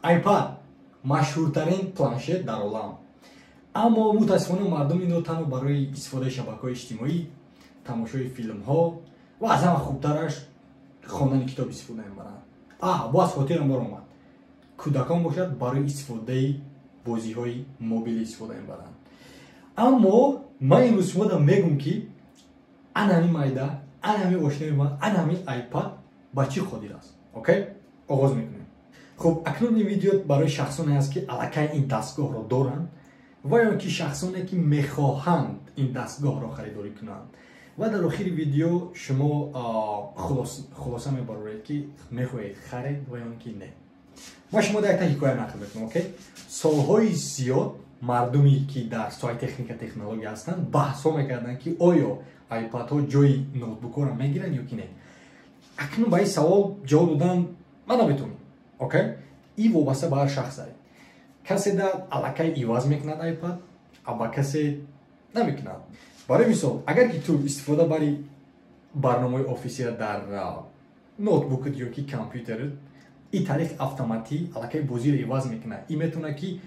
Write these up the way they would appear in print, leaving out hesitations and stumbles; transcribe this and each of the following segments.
iPad машҳуртарин планшет дар олам. Аммо мутаассифона мардум инро танҳо барои истифодаи шабакаҳои иҷтимоӣ, тамошои филмҳо ва аз ҳама хубтараш хондани китоб истифода мебаранд. Боз хотирам баромад. Кӯдакон бошад барои истифодаи бозиҳои мобилӣ истифода мебаранд. Аммо ман имрӯз шумода мегӯм ки ана ҳамин майда, ана ҳамин ошнои ман, ана ҳамин iPad ба чӣ қодир аст? Окей? оғоз мекунем. Хуб, акнун ин видео барои шахсоне аст ки аллакай ин дастгоҳро доранд ва ё ки шахсоне ки мехоҳанд ин дастгоҳро харидорӣ кунанд. Ва дар охири видео шумо хулоса мебароед ки мехоҳед харид ва ё ки не. Ма шумо якта ҳикоя нақл мекунам, окей? Солҳои зиёд мардуме ки дар соҳаи техника технология ҳастанд баҳсҳо мекарданд ки оё iPadҳо ҷои ноутбукҳоро мегиранд ё ки не. Акнун ба ин савол ҷавоб додан ман наметавонам. Окей? Ин вобаста ба ҳар шахс аст. Касе дар аллакай иваз мекунад iPad, ба касе намекунад. Барои мисол, агар ки ту истифода бари барномаи офисия дар ноутбукат ё ки компютерат, ин тариқ автоматӣ аллакай бозиро иваз мекунад. Ин метавонад ки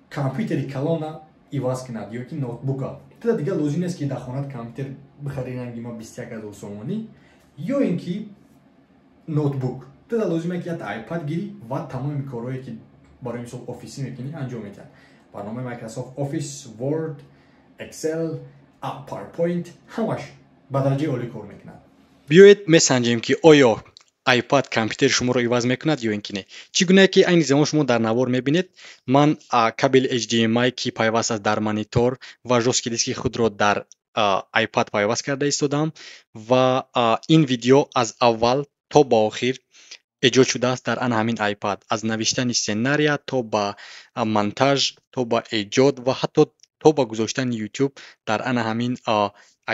компютери калона иваз кунад ё ки ноутбука. Туда дигар лозим нест ки дар хонат компютер бихари ранги ма 21000 сомонӣ ё ин ки ноутбук. Туда лозиме ки ят iPad гирӣ ва тамоми корҳое ки барои мисол офисӣ мекунӣ анҷом медиҳад. Барномаи Microsoft Office, Word, Excel, PowerPoint ҳамаш ба дараҷаи олӣ кор мекунад. биёед месанҷем ки оё iPad компютери шуморо иваз мекунад ё ин ки не. Чӣ гуна ки айни замон шумо дар навор мебинед, ман кабели HDMI ки пайваст аст дар монитор ва жостки диски худро дар iPad пайваст карда истодам ва ин видео аз аввал то ба охир эҷод шудааст дар ана ҳамин iPad. Аз навиштани сценария то ба монтаж, то ба эҷод ва ҳатто то ба гузоштани YouTube дар ана ҳамин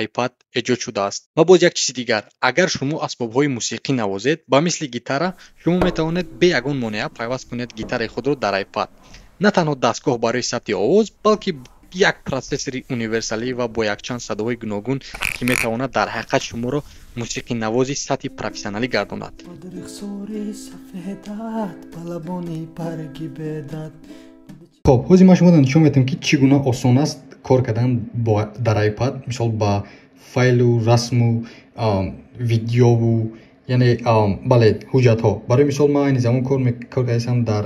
iPad эҷод шудааст. Ва боз як чизи дигар, агар шумо асбобҳои мусиқӣ навозед, ба мисли гитара, шумо метавонед бе ягон монеа пайваст кунед гитараи худро дар iPad. На танҳо дастгоҳ барои сабти овоз, балки як процессори универсалӣ ва бо якчанд садоҳои гуногун ки метавонад дар ҳақиқат шуморо мусиқи навози сатҳи профессионалӣ гардонад. Хоб, ҳозир ма шумо нишон медиҳам ки чӣ гуна осон аст кор кардан дар iPad, мисол ба файлу, расму, видеову, яъне бале ҳуҷҷатҳо. Барои мисол ман айни замон кор кардам дар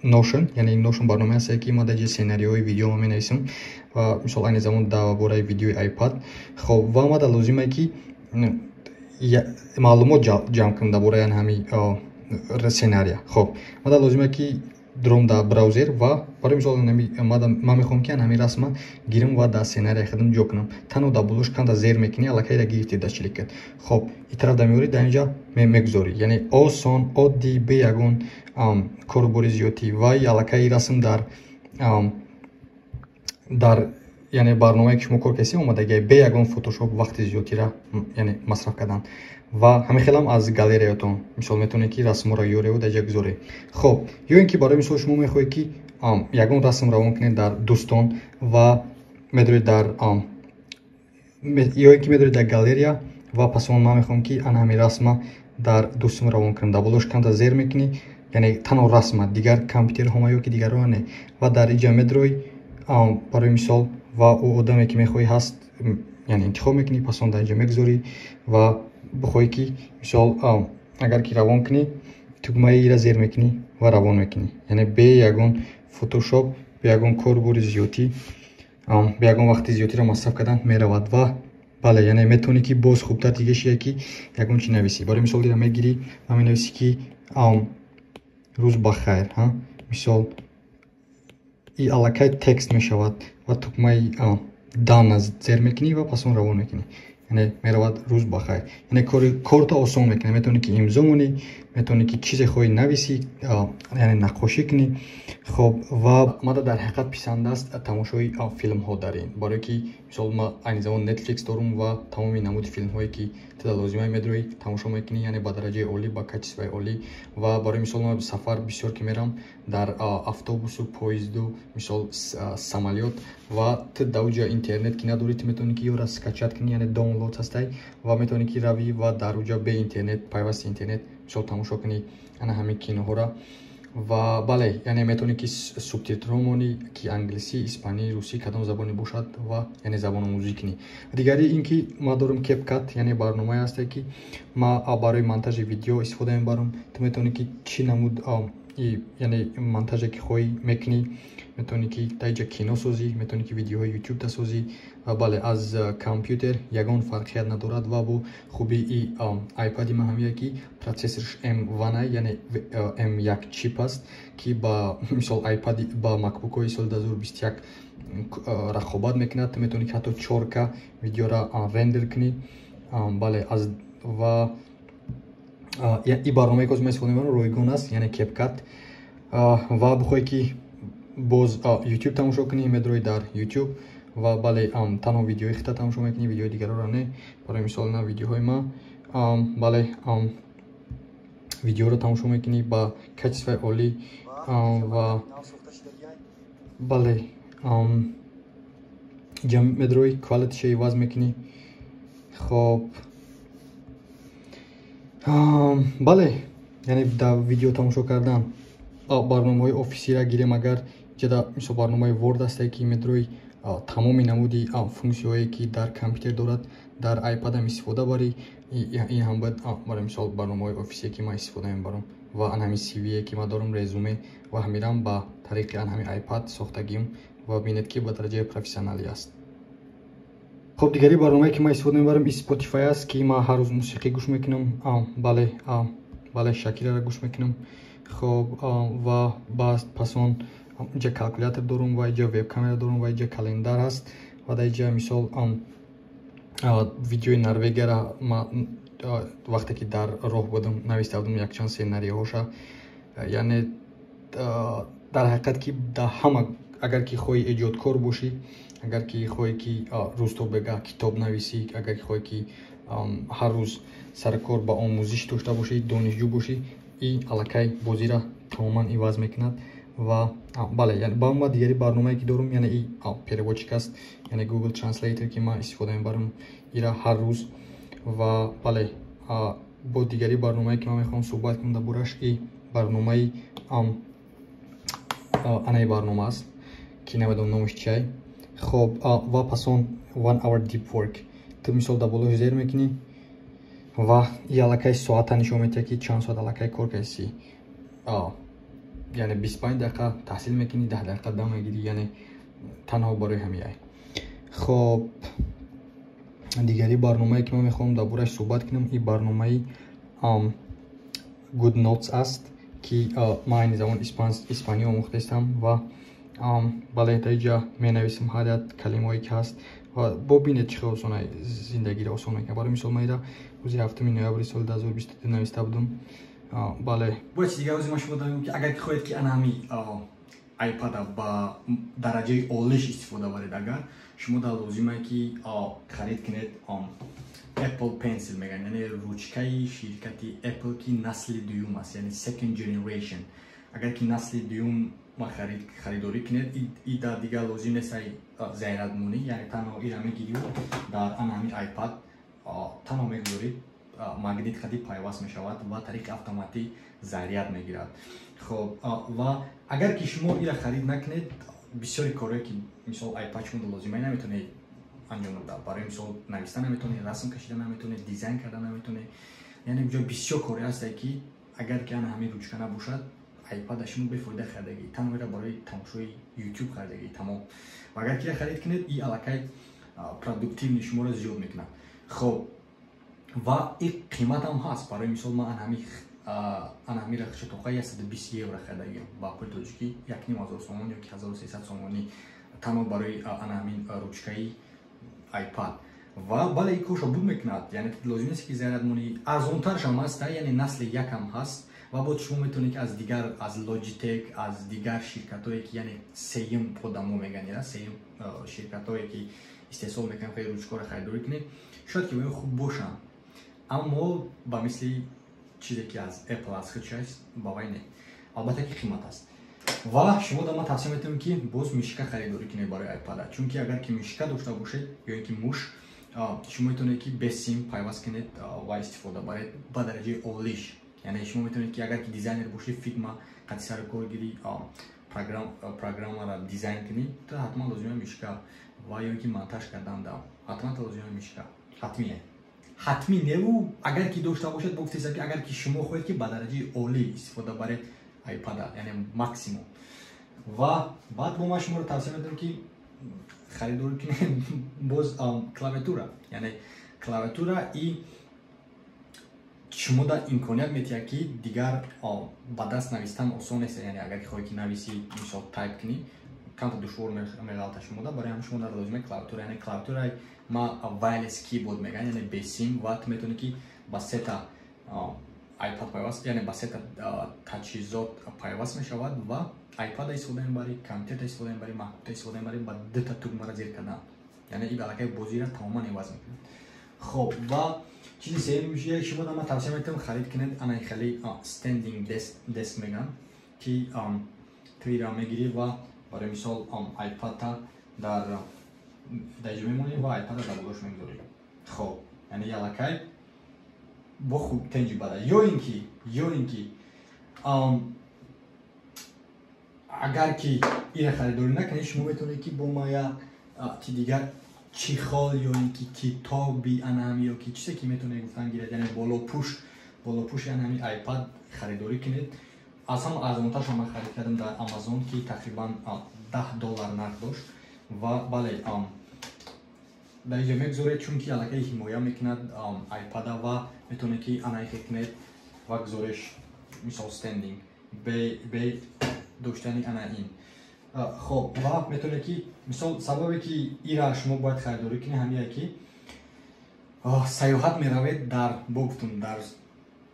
Notion, яъне Notion барнома аст ки ман дар ҷои сценариёи видеомо менависам ва мисол айни замон дар бораи видеои iPad. Хоб, ва мада лозиме ки маълумот ҷамъ кунам дар бораи ҳамин сценария. Хоб, мада лозиме ки дром дар браузер ва барои мисол ман мехоҳам ки ҳамин расма гирам ва дар сценария худам ҷо кунам. Танҳо дар булош канда зер мекунӣ, аллакайра гирифти дар чликат. Хоб, ин тараф дар меорӣ дар инҷа мегузорӣ. Яъне осон, оддӣ, бе ягон корубори зиёдӣ ва аллакай расм дар яъне барномае ки шумо кор кардед омадагӣ бе ягон фотошоп вақти зиёдтира яъне масраф кардан. Ва ҳамихелам аз галереяатон мисол метавонед ки расмҳоро ёреву дар ҷо гузоред. Хоб, ё ин ки барои мисол шумо мехоҳед ки ягон расм равон кунед дар дӯстон ва медоред дар ё ин ки медоред дар галерея ва пас он ман мехоҳам ки ана ҳамин расма дар дӯстон равон кунам. Дар болош канда зер мекунӣ, яъне танҳо расма, дигар компютерҳома ё ки дигарҳо не. Ва дар инҷа медрои барои мисол ва ӯ одаме ки мехоҳӣ ҳаст, яъне интихоб мекунӣ, пас он дар инҷа мегузорӣ ва бихоҳӣ ки мисол агар ки равон кунӣ, тугмаи ира зер мекунӣ ва равон мекунӣ. Яъне бе ягон фотошоп, бе ягон корбори зиёдӣ, бе ягон вақти зиёдтира масраф кардан меравад. Ва бале, яъне метавонӣ ки боз хубтар дига шия ки ягон чӣ нависӣ. Барои мисол ира мегирӣ ва менависӣ ки рӯз ба хайр. Мисол ин аллакай текст мешавад ва тугмаи дана зер мекунӣ ва пас он равон мекунӣ. яъне меравад рӯз ба хайр. Яъне корто осон мекунад. Метавонӣ ки имзо монӣ, метавонӣ ки чизе хоҳӣ нависӣ, яъне нақошӣ кунӣ. Хоб, ва мада дар ҳақиқат писанд аст тамошои филмҳо дар ин. Барое ки мисол ма айни замон Netflix дорум ва тамоми намуди филмҳое ки туда лозимае медроӣ тамошо мекунӣ, яъне ба дараҷаи олӣ, ба качествои олӣ. Ва барои мисол ма сафар бисёр ки мерам дар автобусу, поезду, мисол самолёт ва ту дар интернет ки надорӣ, ту метавонӣ ки ёра скачат кунӣ, яъне даунлод ҳастай ва метавонӣ ки равӣ ва дар уҷа бе интернет, пайвасти интернет мисол тамошо кунӣ ана ҳамин киноҳора. و بله یعنی میتونی که سوبتیتر مونی که انگلیسی اسپانی روسی کدام زبانی باشد و یعنی زبان موزیک نی دیگری اینکه ما دارم کپکت یعنی برنامه هست که ما برای مونتاژ ویدیو استفاده میبرم تو میتونی که چی نمود یعنی مونتاژ که خواهی میکنی میتونی که تایجا کینو سازی میتونی که ویدیوهای یوتیوب تسازی و بله از کامپیوتر یگان فرقیت ندارد و با خوبی ای آیپادی ما همیه که پروسسورش M1 یعنی M1 چیپ است که با مثال آیپادی با مکبوک های سال 2021 رقابت میکند تو میتونی که حتی 4K ویدیو را رندر کنی بله از و ای برنامه که از ما استفاده میکنم رویگون است یعنی کپکت و بخوای که باز یوتیوب تماشا کنی میدروی در یوتیوب و بله تنها ویدیوی خطا تماشا میکنی ویدیوی دیگر را نه برای مثال نه ویدیوهای ما بله ویدیو رو تماشا میکنی با کچسفای اولی و بله جمع میدروی کوالیتی شی واز میکنی خب بله یعنی در ویدیو تماشا کردن برنامه‌های آفیسی را گیریم اگر جدا مثل برنامه ورد است که میدروی تمام نمودی فونکسیون‌هایی که در کامپیوتر دارد در آیپاد هم استفاده بری این هم باید برای مثال برنامه‌های آفیسی که ما استفاده میبرم و آن همین سی وی که ما دارم رزومه و همیرم با طریق آن همین آیپاد ساختگیم و ببینید که با درجه پروفسیونالی است. خب دیگری برنامه‌ای که ما استفاده میبرم اسپاتیفای است که ما هر روز موسیقی گوش میکنم بله شاکیرا را گوش میکنم خب و بعد پس اون اینجا کالکولاتور دارم و اینجا وب کامera دارم و اینجا کلندر هست و در اینجا مثال ویدیوی نروژ را ما وقتی که در راه بودم نوشته بودم یک چند سناریوهاش یعنی در حقیقت که در همه اگر که خواهی ایجادکار باشی اگر که خواهی که روز تو بگه کتاب نویسی اگر که خواهی که هر روز سرکار با آموزش داشته باشی دانشجو باشی این علاقه بازی را تماما عوض میکند و بله یعنی با ما دیگری برنامه‌ای که دارم یعنی این پریواچیک است یعنی گوگل ترنسلیتر که ما استفاده میبرم ایرا هر روز و بله با دیگری برنامه‌ای که ما میخوام صحبت کنم دربارش این برنامه آنای برنامه است که نمیدونم نامش چیه خب و پس اون 1 hour deep work تو مثال در بالا زیر میکنی و این علاقه ساعت نشون میده که چند ساعت علاقه کار کردی یعنی 25 دقیقه تحصیل میکنی 10 دقیقه دم میگیری یعنی تنها برای همیه خب دیگری برنامه‌ای که من میخوام دربارش صحبت کنم این برنامه گود نوتس است که ما این زمان اسپانی آموخته هستم و بله در اینجا می نویسم هر کلمه‌ای که هست و ببینید چه آسانه زندگی را آسان میکنه برای مثال من را روز 7 نوامبر سال 2022 نوشته بودم بله با چیز دیگه از ما شما داریم که اگر که خواهید که انامی آیپاد با درجه اولیش استفاده برید اگر شما در لازمه که خرید کنید اپل پنسیل میگن یعنی روچکه شرکتی اپل که نسل دوم است یعنی second generation اگر که نسل دوم ما خریداری کنید این در دیگه لازم نیست زیرت مونی یعنی تنها این را میگیرید در انامی آیپاد تنها میگذارید ماگنیت خدی پیوست می شود و طریق اتوماتیک ضریب میگیرد خب و اگر که شما این خرید نکنید بسیاری کارهایی که مثال آیپاد شما لازمه نمیتونید انجام بده برای مثال نوشتن نمیتونید رسم کشیدن نمیتونید دیزاین کردن نمیتونید یعنی اینجا بسیار کاری هست که اگر که همین روچکه نباشد آیپاد شما به فایده خریدگی تمام برای تماشای یوتیوب خریدگی تمام و اگر که خرید کنید این علاقه پروداکتیو شما رو زیاد میکنه خب و این قیمت هم هست برای مثال ما انهمی را چطوری 120 یورو خریدیم با پول تاجیکی 1500 سومون یا 1300 سومونی تنها برای انهمی روچکه‌ای آیپاد و بله این کوشش بود میکند یعنی لازم است که زیاد مونی ارزان‌تر شما است یعنی نسل یک هم هست و بعد شما میتونید که از دیگر از لوجیتک از دیگر شرکت‌هایی که یعنی سیم خودمو میگن یا سیم شرکت‌هایی که استحصال میکنن که روچکه را خریداری کنید شاید که خوب باشن اما با مثل چیزی که از اپل از خودش باوی نه البته که قیمت است و شما در ما توصیه میتونم که باز میشکه خریداری کنید برای آیپاد چون که اگر که میشکه داشته باشه یا اینکه موش شما میتونید که به سیم پیوست کنید و استفاده برای با درجه اولیش یعنی شما میتونید که اگر که دیزاینر باشی فیگما قد سر کار گیری پروگرام را دیزاین کنی تو حتما لازمه میشکه و یا اینکه مونتاژ کردن دا حتما لازمه میشکه حتمی نه و اگر که داشته باشد بگفتید که اگر که شما خودت که به درجه عالی استفاده برید آیپاد یعنی ماکسیموم و بعد با ما شما رو توصیه میدم که خریدار کنید باز کلاویاتورا یعنی کلاویاتورا ای شما در امکانیت میتید که دیگر با دست نوشتن آسان است یعنی اگر خواهی که نویسی مثلا تایپ کنی کم دشوار میغلطه شما در برای هم شما در لازمه کلاویاتورا یعنی کلاویاتورا ما وایرلس کیبورد میگن یعنی بیسیم و تو میتونی که با سه تا آیپاد پیوست یعنی با سه تا تجهیزات پیوست میشود و آیپاد استفاده میبری کامپیوتر استفاده میبری مکبوک استفاده میبری با دو تا توپ را زیر کردن یعنی این علاقه بازی را تماما عوض میکنه. خب و چیزی سوم میشه شما ما توصیه میکنم خرید کنید انا خیلی استندینگ دسک میگن که توی را میگیری و برای مثال آیپاد تا در دایجه میمونی و آیپاد را دبلوش میگذاری. خب یعنی علاقه با خوب تنجی بده یا اینکه اگر که این خریداری نکنی شما میتونید که با ما یا دیگر چی خال یا اینکه کتابی انمی یا که چیزی که میتونه گفتن گیرد یعنی بالا پوش انمی آیپاد خریداری کنید. اصلا ارزان‌ترش من خرید کردم در آمازون که تقریبا $10 نرخ داشت و بله در اینجا میگذارید چون که علاقه حمایه میکند آیپاد و میتونه که انایی کنید و گذارش مثال استندینگ به داشتنی انا این. خب و میتونه که مثال سببی که این را شما باید خریداری کنید همیه که سیاحت میروید در بگفتم در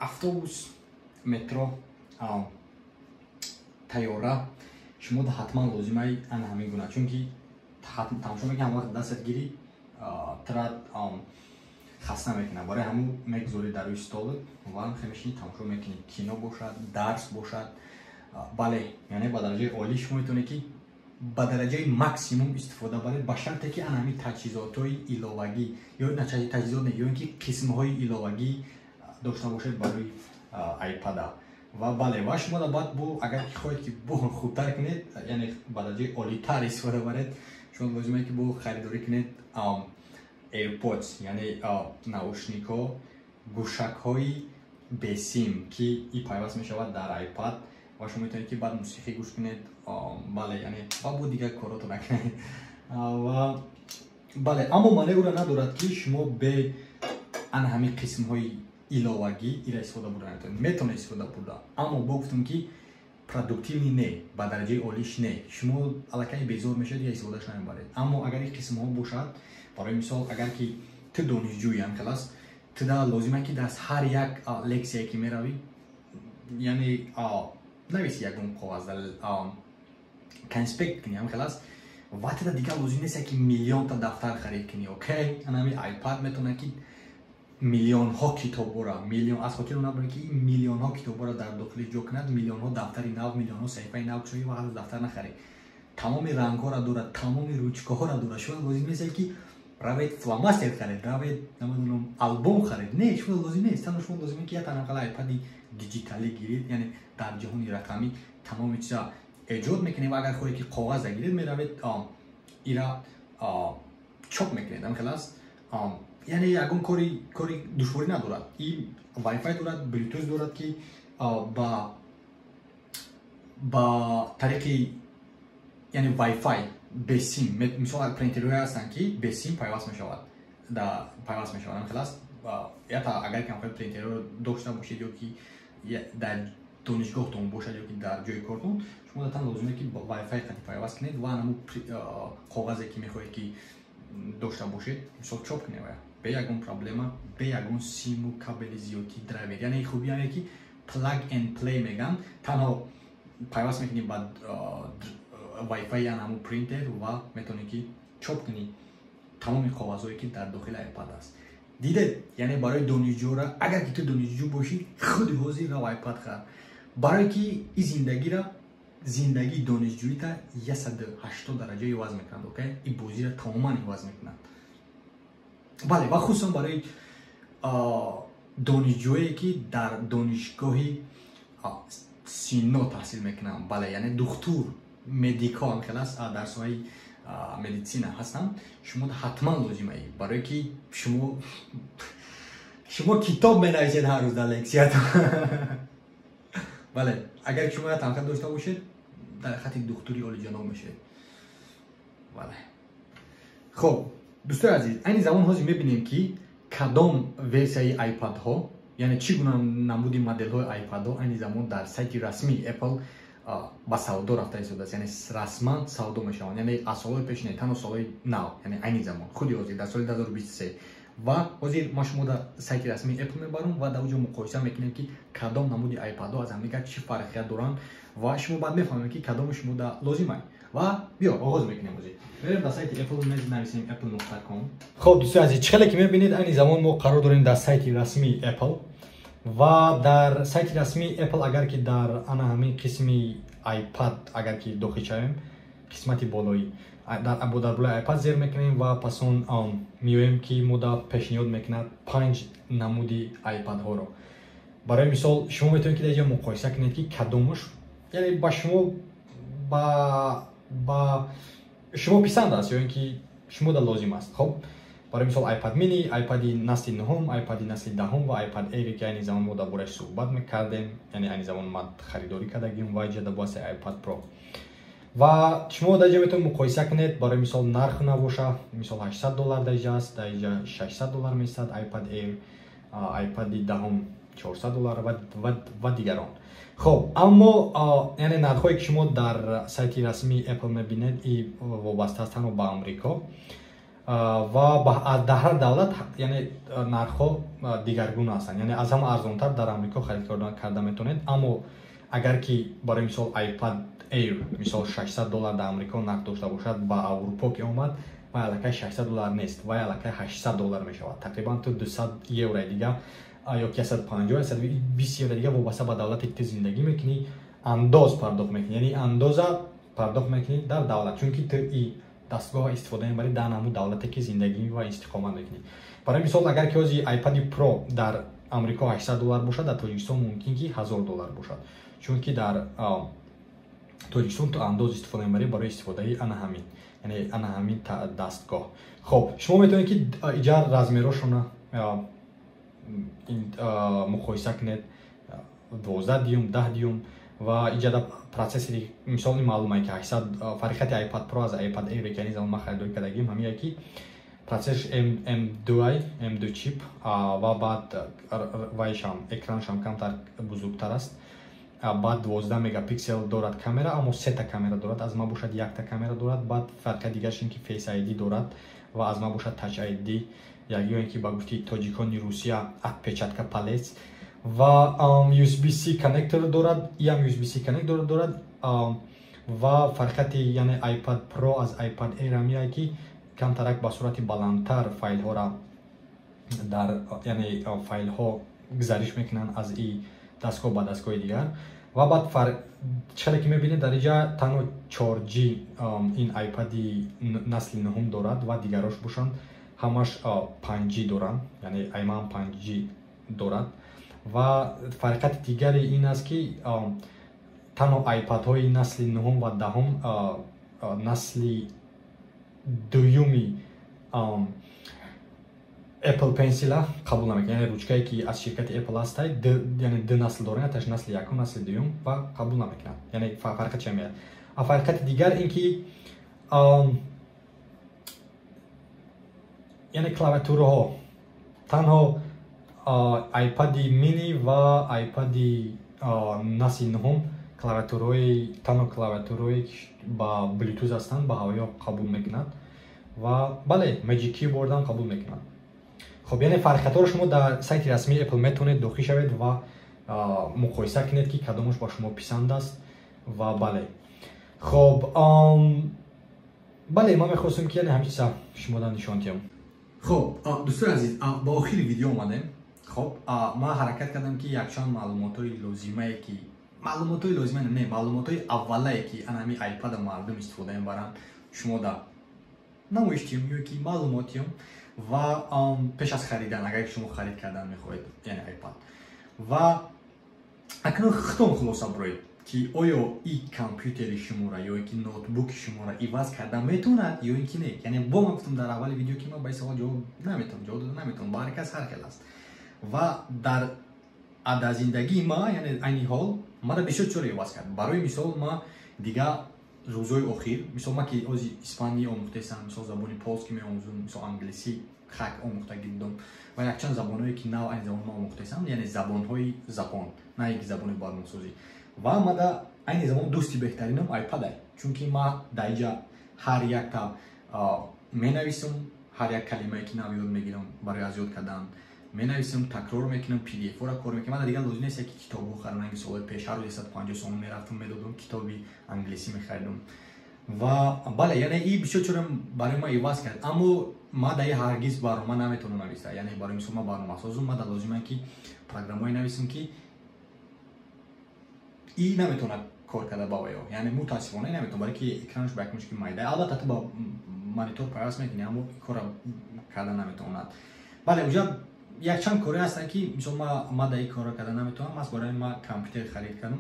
اتوبوس مترو تیاره شما حتما لازمه انا همین گونه چون که تماشا میکنی هم وقت دستت گیری تراد خسته میکنه برای همون میگذاری در روی استول و هم خمیشی تماشا میکنی کینو باشد درس باشد بله یعنی با درجه عالی شما میتونی که با درجه ماکسیموم استفاده برید با شرطی که انمی تجهیزات‌های ایلاوگی یا تجهیزات نه یا اینکه قسم‌های ایلاوگی داشته باشید برای آیپاد و بله و شما بعد بو اگر خواهید که بو خوبتر کنید یعنی با درجه عالی تر استفاده برید شما لازمه که بو خریداری کنید ایرپودز یعنی ناوشنیک‌ها گوشک‌های بیسیم که این پیوست میشود در آیپاد و شما میتونید که بعد موسیقی گوش کنید بله یعنی با بود دیگه کاراتو نکنید و بله اما معنی او را ندارد که شما به ان همین قسم های ایلاوگی ایرا استفاده بودن میتونه استفاده بوده اما گفتم که پروداکتیو نه با درجه عالیش نه شما علاقه بیزار میشه دیگه استفادهش نمیبرید اما اگر این قسم ها باشد برای مثال اگر که تو دانشجویی هم خلاص تو دا لازمه که در هر یک لکسیه که میروی یعنی نویسی یکون قواز کنسپکت کنی هم خلاص وقتی تا دیگه لازم نیست که میلیون تا دفتر خرید کنی اوکی انمی آیپاد میتونه که میلیون ها کتاب را میلیون از خاطر اون نبره که میلیون ها کتاب را در داخل جو کند میلیون ها دفتر نو میلیون ها صفحه نو شوی و هر دفتر نخری تمام رنگ ها را داره تمام روچکه ها را داره شما لازم نیست که روید فلاماستر خرید روید نمیدونم آلبوم خرید نه شما لازم نیست تنها شما لازمه که تنها آیپاد دیجیتالی گیرید یعنی در جهان رقمی تمام چیزا ایجاد میکنید و اگر خواهید که کاغذ گیرید میروید ایرا چاپ میکنید هم خلاص یعنی یکون کاری دشواری ندارد این وای فای دارد بلوتوث دارد که با طریق یعنی وای فای به سیم مثلا پرینترهای هستن که به سیم پیوست میشود در پیوست میشود خلاص یا تا اگر که خواهید پرینتر رو داشته باشید یا که در دانشگاهتون باشد یا که در جای کارتون شما داتن لازمه که با وای فای قطعی پیوست کنید و همون کاغذی که میخواهید که داشته باشید مثلا چاپ کنید به یکون پرابلم به یکون سیم و کابل زیادی درایور یعنی خوبی هایی که پلاگ اند پلی میگن تنها پیوست میکنید با وای فای یا همون پرینتر و میتونید که چاپ کنید تمام کاغذهایی که در داخل آیپاد است دیده یعنی برای دانشجو را اگر که تو دانشجو باشی خود حاضر را آیپاد خر برای که این زندگی دانشجویی تا 180 درجه عوض میکنند اوکی این بازی را تماما عوض میکنند بله و خصوصا برای донишҷӯе ки дар донишгоҳи сино таҳсил мекунам, бале, яъне духтур, медикал хелас дар соҳаи медицина ҳастам, шумо ҳатман лозимае, барое ки шумо китоб менависед ҳар рӯз дар лексиятон. бале, агар шумо танхат дошта бошед, дар хати духтури олиҷаноб мешавед. бале. хоб, дӯстои азиз, айни замон ҳозир мебинем ки кадом версияи iPad-ҳо, яъне чӣ гуна намуди моделҳои iPad-ҳо айни замон дар сайти расмии Apple ба савдо рафта истодааст, яъне расман савдо мешаванд, яъне аз солҳои пеш не, танҳо солҳои нав, яъне айни замон, худи ҳозир дар соли 2023. ва ҳозир ма шумо дар сайти расмии Apple мебарам ва дар онҷо муқоиса мекунем ки кадом намуди iPad-ҳо аз ҳамдигар чӣ фарқият доранд ва шумо баъд мефаҳмем ки кадоми шумо да лозимае. ва биё оғоз мекунем ҳозир. Мерем дар сайти Apple нависем apple.com. Хоб, дӯстои азиз, чӣ хеле ки мебинед айни замон мо қарор дорем дар сайти расмии Apple. ва дар сайти расмии Apple агар ки дар ана ҳамин қисми iPad агар ки дохил шавем, қисмати болои дар болои iPad зер мекунем ва пас он меоем ки мода пешниҳод мекунад 5 намуди iPad-ҳоро. барои мисол шумо метавонед ки дар ҷо муқоиса кунед ки кадомаш, яъне ба шумо ба шумо писанд аст ё ин ки шумо да лозим аст. хоб, барои мисол iPad mini, iPad-и насли 9, iPad-и насли 10 ва iPad Air ки айни замон мо дар борааш суҳбат мекардем, яъне айни замон ман харидорӣ кардагим ва ҷада боаси iPad Pro. ва шумо дар ҷо метавонед муқоиса кунед, барои мисол нарх навоша, мисол $800 дар ҷо аст, дар ҷо $600 меистад, iPad Air, iPad-и 10 $400 ва дигарон. хоб, аммо яъне нархҳое ки шумо дар сайти расмии Apple мебинед, и вобаста аст танҳо ба Амрико ва дар ҳар давлат, яъне нархҳо дигаргуна ҳастанд, яъне аз ҳама арзонтар дар Амрико харид карда метавонед. аммо агар ки барои мисол iPad Air мисол $600 дар Амрико нарх дошта бошад, ба Аврупо ки омад, вай аллакай $600 нест, вай аллакай $800 мешавад, тақрибан то 200 евро дигар ё 150-120 евро дигар, вобаста ба давлате ки ту зиндагӣ мекунӣ, андоз пардохт мекунӣ, яъне андоза пардохт мекунӣ дар давлат, чунки ту и дастгоҳ истифода мебарӣ дар намуд давлате ки зиндагӣ ва истиқомат мекунӣ. барои мисол агар ки ҳозир iPad Pro дар Амрико $800 бошад, дар Тоҷикистон мумкин ки $1000 бошад, чунки дар Тоҷикистон ту андоз истифода мебарӣ барои истифодаи ана ҳамин, яъне ана ҳамин дастгоҳ. хоб, шумо метавонед ки иҷа размерошона муқоиса кунед, 12 дюйм, 10 дюйм ва иҷада процессори, мисол ин маълумае ки 800 фарқияти iPad Pro аз iPad Air ки ани замон ма харидорӣ кардагим ҳамие ки процессор M2 чип ва баъд вайшам экраншам камтар бузургтар аст, баъд 12 мегапиксел дорад камера, аммо 3 та камера дорад, аз ма бошад 1 та камера дорад, баъд фарқияти дигараш ин ки Face ID дорад ва аз ма бошад Touch ID, ё ин ки ба гуфти тоҷикони Русия отпечатка палец, ва USB-C коннектор дорад, ям USB-C коннектор дорад, ва фарқияти яъне iPad Pro аз iPad Air ҳамие ки камтарак ба сурати баландтар файлҳоро дар, яъне файлҳо гузариш мекунанд аз и дастгоҳ ба дастгоҳи дигар. ва баъд чиқаре ки мебинед дар инҷа танҳо 4G ин iPad-и насли 9 дорад ва дигарош бошанд ҳамаш 5G доранд, яъне айман 5G дорад. ва фарқияти дигари ин аст ки танҳо iPad-ҳои насли 9 ва 10 насли дуюми Apple Pencil қабул намекунад, яъне ручкае ки аз ширкати Apple ҳастай, яъне ду насл дорад, аташ насли якум, насли дуюм ва қабул намекунад, яъне фарқияти чӣ меяд. фарқияти дигар ин ки яъне клавиатураҳо, танҳо iPad-и mini ва iPad-и насли 9 танҳо клавиатураҳое ки ба Bluetooth ҳастанд, ба ҳавоё қабул мекунад ва бале Magic Keyboard ҳам қабул мекунад. хоб, яъне фарқиятҳоро шумо дар сайти расмии Apple метавонед дохил шавед ва муқоиса кунед ки кадомаш ба шумо писанд аст. ва бале, хоб, бале, ман мехостам ки яъне ҳамин чиза шумода нишон диҳам. хоб, дӯстои азиз, ба охири видео омадем. хоб, ман ҳаракат кардам ки якчанд маълумотҳои лозимае ки маълумотҳои аввалае ки ана ҳамин iPad-а мардум истифода мебаранд, шумода намоиш диҳам ё ки маълумот диҳам. و پیش از خریدن اگر شما خرید کردن میخواهید یعنی آیپاد و اکنون ختم خلاصه برای که آیا این کامپیوتر شما را یا اینکه نوتبوک شما را عوض کردن میتوند یا اینکه نه. یعنی با من گفتم در اول ویدیو که من به سوال جواب نمیتونم نمیتونم برای کس هر کس است و در زندگی ما یعنی این حال ما را بسیار چوری عوض کرد. برای مثال ما دیگه روزهای اخیر مثلا ما که از اسپانی آموخته سم، مثلا زبان پولسکی میآموزم، مثلا انگلیسی خاک آموخته گیردم و یک چند زبانهایی که نو این زبان ما آموخته سم، یعنی زبانهای زبان نه یک زبان برنامه‌سازی و ما در این زبان دوستی بهترینم آیپاد است چون که ما در اینجا هر یک تا مینویسم، هر یک کلمه‌ای که نو یاد میگیرم برای از یاد کردن مینویسم، تکرار میکنم، پی دی اف را کار میکنم. من دیگه لازم نیست که کتاب بخرم. این سال پیش هر روز 150 سوم میرفتم میدادم کتابی انگلیسی میخریدم و بله یعنی این بسیار چرا برای ما عوض کرد. اما ما دیگه هرگز برنامه نمیتونم نویسم. یعنی برای مثلا ما برنامه سازم ما لازمه که پروگرامای نویسم که این نمیتونه کار کرده با ویا، یعنی متاسفانه نمیتونه برای که اکرانش با یک مشکل مایده. البته تو با مانیتور پیوست میکنی اما کار کردن نمیتونه. بله اونجا یک چند کاری هستن که مثلا ما در این کارا کردن نمیتونم. از برای ما کامپیوتر خرید کردم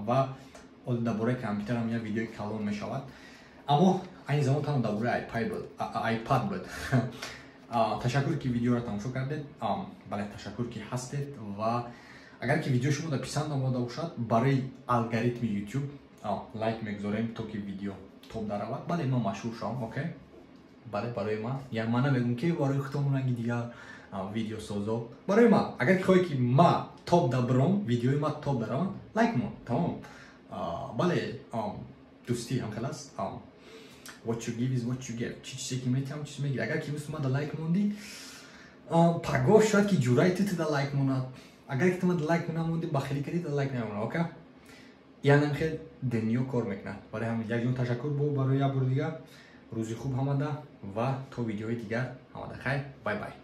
و درباره کامپیوتر هم یه ویدیو کلام میشود. اما این زمان تمام درباره آیپاد بود. تشکر که ویدیو را تماشا کردید. بله تشکر که هستید و اگر که ویدیو شما پسند آمده باشد برای الگوریتم یوتیوب لایک میگذاریم تا که ویدیو توپ درآید. بله ما مشهور شوم. اوکی بله برای ما یا من نمیگم که برای خودمون اگه دیگر ویدیو سازو برای ما اگر که خواهی که ما توپ دبرم ویدیوی ما توپ درآید لایک مون تمام. بله دوستی هم خلاص. what you give is what you get. چیزی که میتونم چیزی میگیری. اگر که ما در لایک موندی پگاه شاید که جورایی تو در لایک موند. اگر که تو در لایک نموندی بخیلی کردی در لایک نمونه. اوکی یعنی خیلی دنیا کار میکنه. برای همین یک جون تشکر برای یه بار دیگه. روزی خوب همه ده و تا ویدیوهای دیگر همه ده خیر. بای بای.